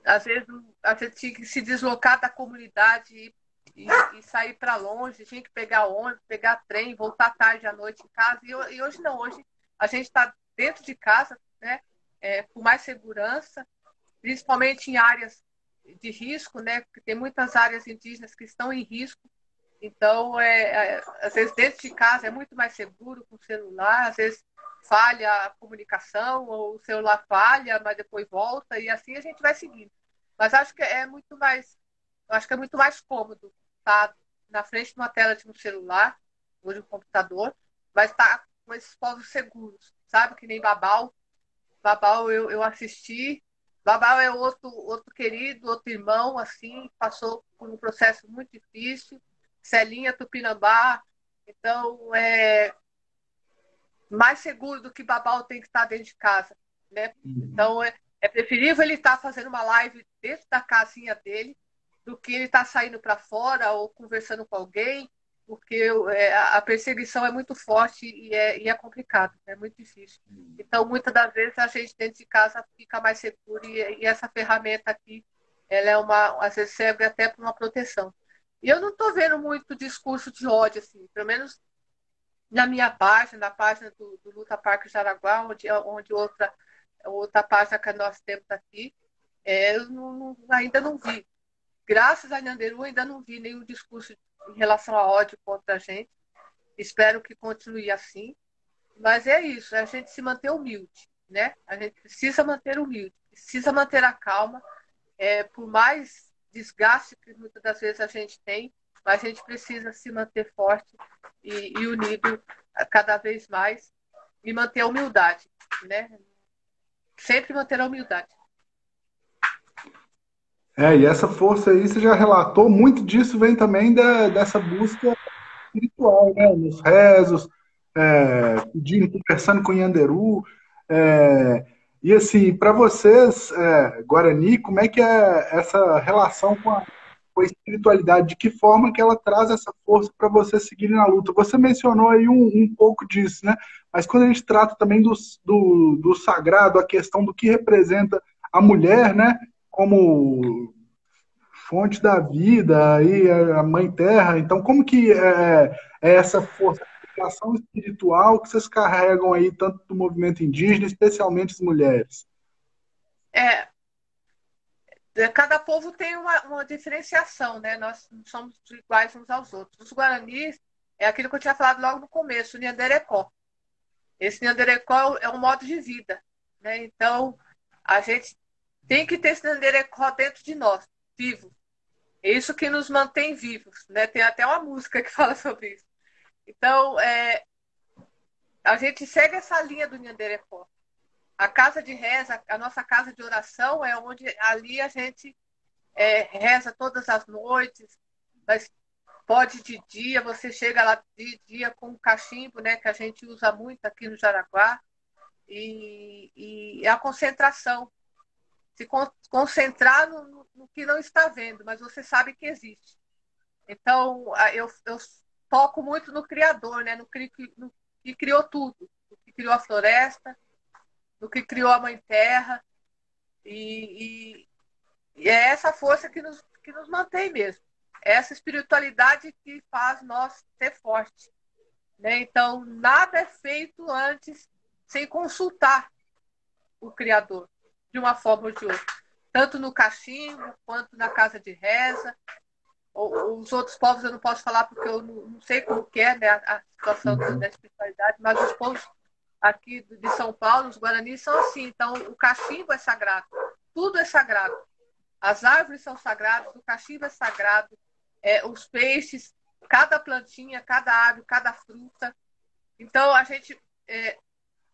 às vezes a gente tinha que se deslocar da comunidade e sair para longe, tinha que pegar ônibus, pegar trem, voltar tarde à noite em casa. E hoje não, hoje a gente está dentro de casa, né, com mais segurança, principalmente em áreas de risco, né, porque tem muitas áreas indígenas que estão em risco. Então, às vezes dentro de casa é muito mais seguro com o celular, às vezes falha a comunicação, ou o celular falha, mas depois volta, e assim a gente vai seguindo. Mas acho que eu acho que é muito mais cômodo estar na frente de uma tela de um celular ou de um computador, mas estar com esses povos seguros, sabe? Que nem Babau. Babau eu assisti. Babau é outro querido, outro irmão, assim, passou por um processo muito difícil. Celinha Tupinambá. Então, mais seguro do que babá tem que estar dentro de casa, né? Então, é preferível ele estar fazendo uma live dentro da casinha dele do que ele estar saindo para fora ou conversando com alguém, porque a perseguição é muito forte e é complicado, é muito difícil. Então, muitas das vezes, a gente dentro de casa fica mais seguro e essa ferramenta aqui, ela é às vezes serve até para uma proteção. E eu não estou vendo muito discurso de ódio, assim, pelo menos na minha página, na página do Luta Parque Jaraguá, onde outra página que nós temos aqui, eu ainda não vi. Graças a Nhanderu, ainda não vi nenhum discurso em relação a ódio contra a gente. Espero que continue assim. Mas é isso, é a gente se manter humilde, né? A gente precisa manter humilde, precisa manter a calma, por mais desgaste que muitas das vezes a gente tem, mas a gente precisa se manter forte e unido cada vez mais e manter a humildade, né? Sempre manter a humildade. E essa força aí, você já relatou, muito disso vem também dessa busca espiritual, né? Nos rezos, pedindo, conversando com Yanderu. E assim, para vocês, Guarani, como é que é essa relação com a espiritualidade? De que forma que ela traz essa força para vocês seguirem na luta? Você mencionou aí um pouco disso, né? Mas quando a gente trata também do sagrado, a questão do que representa a mulher, né? Como fonte da vida e a mãe terra. Então, como que é essa fortificação espiritual que vocês carregam aí tanto do movimento indígena, especialmente as mulheres? Cada povo tem uma diferenciação, né? Nós não somos iguais uns aos outros. Os guaranis é aquilo que eu tinha falado logo no começo, o Nhanderecó. Esse Nhanderecó é um modo de vida, né? Então, a gente tem que ter esse Nhanderecó dentro de nós, vivo. É isso que nos mantém vivos, né? Tem até uma música que fala sobre isso. Então, a gente segue essa linha do Nhanderecó. A casa de reza, a nossa casa de oração é onde ali a gente reza todas as noites, mas pode de dia, você chega lá de dia com o cachimbo, né, que a gente usa muito aqui no Jaraguá, e a concentração. Se concentrar no que não está vendo, mas você sabe que existe. Então, eu toco muito no Criador, né? No que criou tudo, no que criou a floresta, no que criou a Mãe Terra. E é essa força que nos mantém mesmo. É essa espiritualidade que faz nós ser fortes. Né? Então, nada é feito antes sem consultar o Criador, de uma forma ou de outra. Tanto no cachimbo, quanto na casa de reza. Os outros povos eu não posso falar porque eu não sei como que é, né, a situação da espiritualidade, mas os povos aqui de São Paulo, os guaranis, são assim. Então, o cachimbo é sagrado. Tudo é sagrado. As árvores são sagradas, o cachimbo é sagrado, os peixes, cada plantinha, cada árvore, cada fruta. Então, a gente...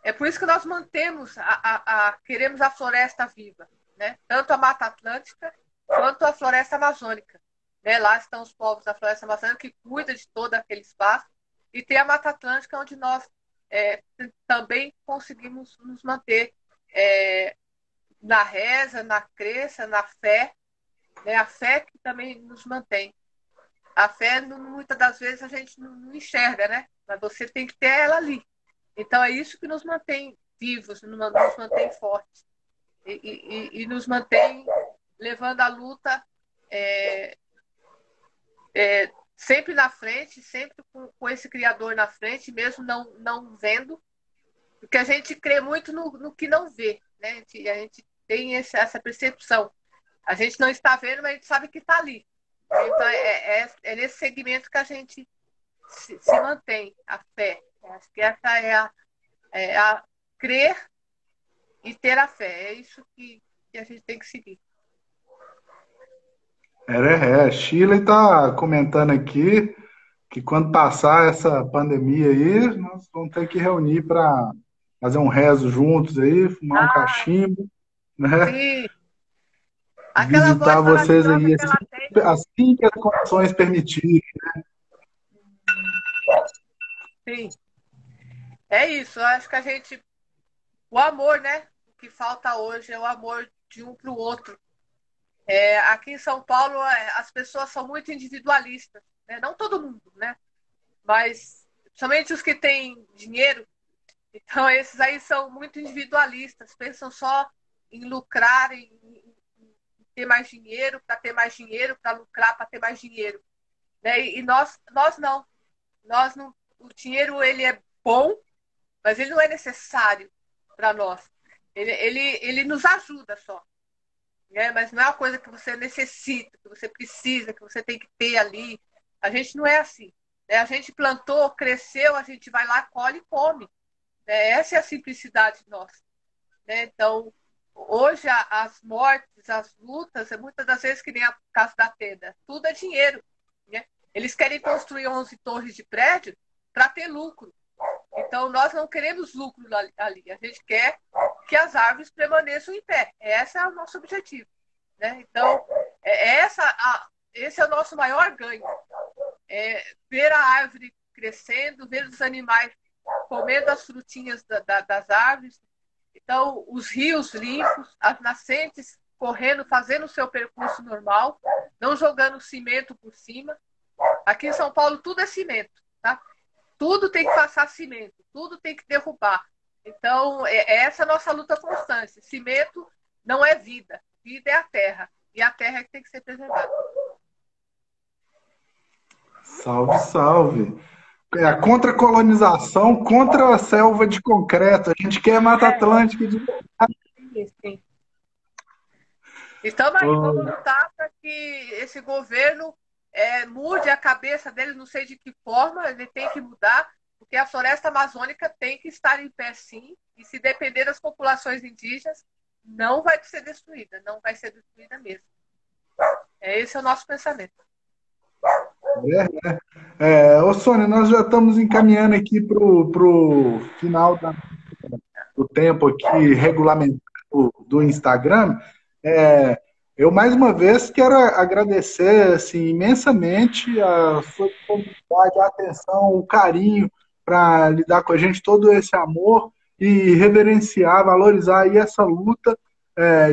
É por isso que nós mantemos, queremos a floresta viva, né? Tanto a Mata Atlântica quanto a floresta amazônica. Né? Lá estão os povos da floresta amazônica que cuidam de todo aquele espaço. E tem a Mata Atlântica, onde nós também conseguimos nos manter na reza, na crença, na fé. Né? A fé que também nos mantém. A fé, muitas das vezes, a gente não enxerga, né? Mas você tem que ter ela ali. Então, é isso que nos mantém vivos, nos mantém fortes. E nos mantém levando a luta sempre na frente, sempre com esse Criador na frente, mesmo não vendo. Porque a gente crê muito no que não vê. Né? A gente tem essa percepção. A gente não está vendo, mas a gente sabe que está ali. Então, é nesse segmento que a gente se mantém, a fé. Acho que essa é a crer e ter a fé. É isso que a gente tem que seguir. A Shirley está comentando aqui que quando passar essa pandemia aí, nós vamos ter que reunir para fazer um rezo juntos aí, fumar um cachimbo, né? Sim. Aquela Visitar voz vocês maravilhosa aí que ela tem. assim que as condições permitirem. Sim. É isso, eu acho que a gente. O amor, né? O que falta hoje é o amor de um para o outro. Aqui em São Paulo, as pessoas são muito individualistas, né? Não todo mundo, né? Mas somente os que têm dinheiro. Então, esses aí são muito individualistas, pensam só em lucrar, em ter mais dinheiro, para ter mais dinheiro, para lucrar, para ter mais dinheiro. Né? E nós não. Nós não. O dinheiro ele é bom, mas ele não é necessário para nós. Ele nos ajuda só. Né? Mas não é uma coisa que você necessita, que você precisa, que você tem que ter ali. A gente não é assim. Né? A gente plantou, cresceu, a gente vai lá, colhe e come. Né? Essa é a simplicidade nossa. Né? Então, hoje as mortes, as lutas, muitas das vezes que nem a caso da Tenda, tudo é dinheiro. Né? Eles querem construir 11 torres de prédio para ter lucro. Então, nós não queremos lucro ali. A gente quer que as árvores permaneçam em pé. Esse é o nosso objetivo. Né? Então, esse é o nosso maior ganho. Ver a árvore crescendo, ver os animais comendo as frutinhas das árvores. Então, os rios limpos, as nascentes correndo, fazendo o seu percurso normal, não jogando cimento por cima. Aqui em São Paulo, tudo é cimento. Tá? Tudo tem que passar cimento, tudo tem que derrubar. Então, essa a nossa luta constante. Cimento não é vida, vida é a terra. E a terra é que tem que ser preservada. Salve, salve. Contra a colonização, contra a selva de concreto. A gente quer Mata Atlântica de. Sim. Então, aí, vamos lutar para que esse governo mude a cabeça dele, não sei de que forma, ele tem que mudar, porque a floresta amazônica tem que estar em pé sim, e se depender das populações indígenas, não vai ser destruída, não vai ser destruída mesmo. Esse é o nosso pensamento. Ô Sônia, nós já estamos encaminhando aqui para o final do tempo aqui regulamentar do Instagram. É, eu mais uma vez quero agradecer assim, imensamente a sua disponibilidade, a atenção, o carinho para lidar com a gente, todo esse amor e reverenciar, valorizar aí essa luta.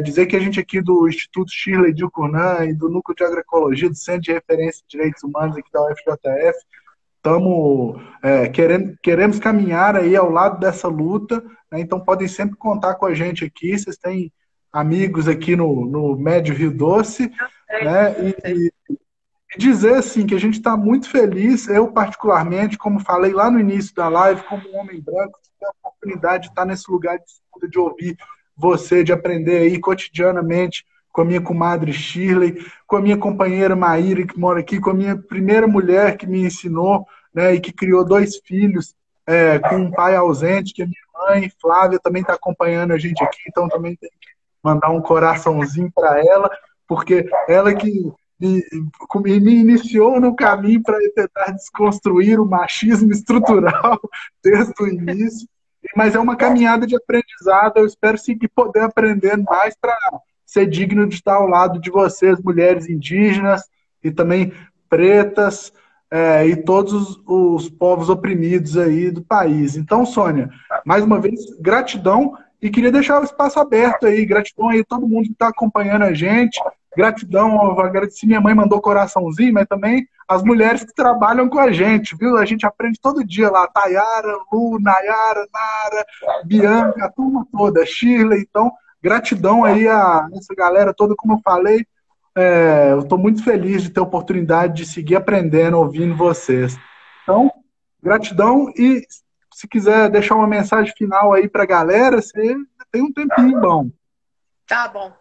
Dizer que a gente aqui do Instituto Shirley Dilkunan e do Núcleo de Agroecologia, do Centro de Referência de Direitos Humanos aqui da UFJF, queremos caminhar aí ao lado dessa luta, né? Então podem sempre contar com a gente aqui. Vocês têm amigos aqui no Médio Rio Doce, né? E dizer assim que a gente está muito feliz. Eu particularmente, como falei lá no início da live, como um homem branco, tive a oportunidade de estar nesse lugar de escuta, de ouvir você, de aprender aí cotidianamente com a minha comadre Shirley, com a minha companheira Maíra, que mora aqui, com a minha primeira mulher que me ensinou, né, e que criou 2 filhos com um pai ausente, que é minha mãe, Flávia, também está acompanhando a gente aqui, então também tem que mandar um coraçãozinho para ela, porque ela que me iniciou no caminho para tentar desconstruir o machismo estrutural desde o início, mas é uma caminhada de aprendizado. Eu espero sim que poder aprender mais para ser digno de estar ao lado de vocês, mulheres indígenas e também pretas, e todos os povos oprimidos aí do país. Então, Sônia, mais uma vez, gratidão, e queria deixar o espaço aberto aí, gratidão aí a todo mundo que está acompanhando a gente, gratidão, eu agradeci, minha mãe mandou coraçãozinho, mas também as mulheres que trabalham com a gente, viu? A gente aprende todo dia lá, Tayara, Lu, Nayara, Nara, Bianca, a turma toda, Shirley, então, gratidão aí a essa galera toda, como eu falei, eu estou muito feliz de ter a oportunidade de seguir aprendendo, ouvindo vocês. Então, gratidão, e se quiser deixar uma mensagem final aí para a galera, você tem um tempinho bom. Tá bom.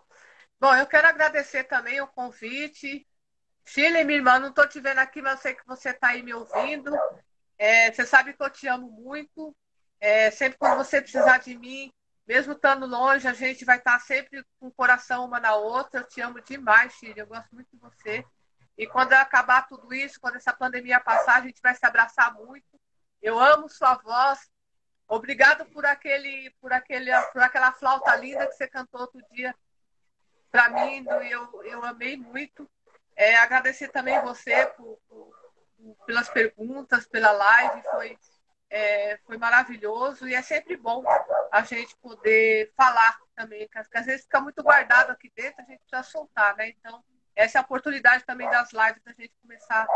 Bom, eu quero agradecer também o convite. Shirley, minha irmã, não estou te vendo aqui, mas eu sei que você está aí me ouvindo. Você sabe que eu te amo muito. Sempre quando você precisar de mim, mesmo estando longe, a gente vai estar sempre com o coração uma na outra. Eu te amo demais, Shirley. Eu gosto muito de você. E quando acabar tudo isso, quando essa pandemia passar, a gente vai se abraçar muito. Eu amo sua voz. Obrigado por aquela flauta linda que você cantou outro dia para mim. Eu amei muito. Agradecer também você pelas perguntas, pela live. foi maravilhoso e é sempre bom a gente poder falar também, porque às vezes fica muito guardado aqui dentro, a gente precisa soltar, né? Então, essa é a oportunidade também das lives, da gente começar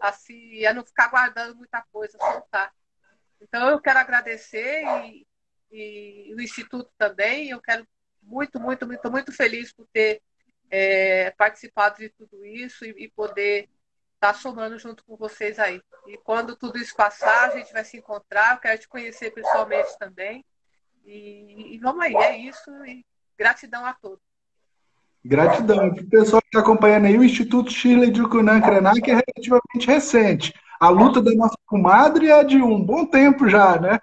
a não ficar guardando muita coisa, soltar. Então, eu quero agradecer e o Instituto também. Eu quero muito feliz por ter participado de tudo isso e poder estar somando junto com vocês aí. E quando tudo isso passar, a gente vai se encontrar. Eu quero te conhecer pessoalmente também. E vamos aí, é isso. E gratidão a todos. Gratidão. Para o pessoal que está acompanhando aí, o Instituto Shirley Jukunan Krenak é relativamente recente. A luta da nossa comadre é de um bom tempo já, né?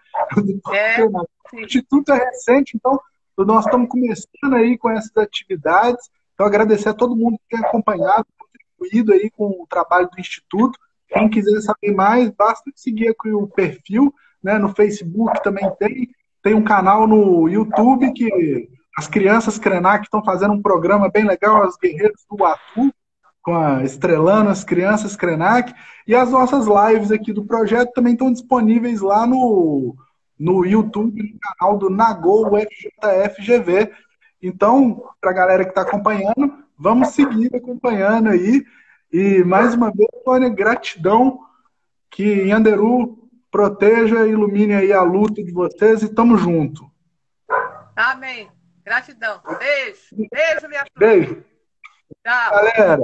O Instituto é recente, então nós estamos começando aí com essas atividades. Então, agradecer a todo mundo que tem acompanhado, contribuído aí com o trabalho do Instituto. Quem quiser saber mais, basta seguir aqui o perfil, né? No Facebook também tem um canal no YouTube que as crianças Krenak estão fazendo um programa bem legal, as guerreiras do Atu, estrelando as crianças Krenak, e as nossas lives aqui do projeto também estão disponíveis lá no YouTube, no canal do Nagô FJFGV. Então, para a galera que está acompanhando, vamos seguir acompanhando aí. E mais uma vez, Tônia, gratidão, que Yanderu proteja e ilumine aí a luta de vocês e tamo junto. Amém. Gratidão. Beijo. Beijo, minha filha. Beijo. Tchau. Galera.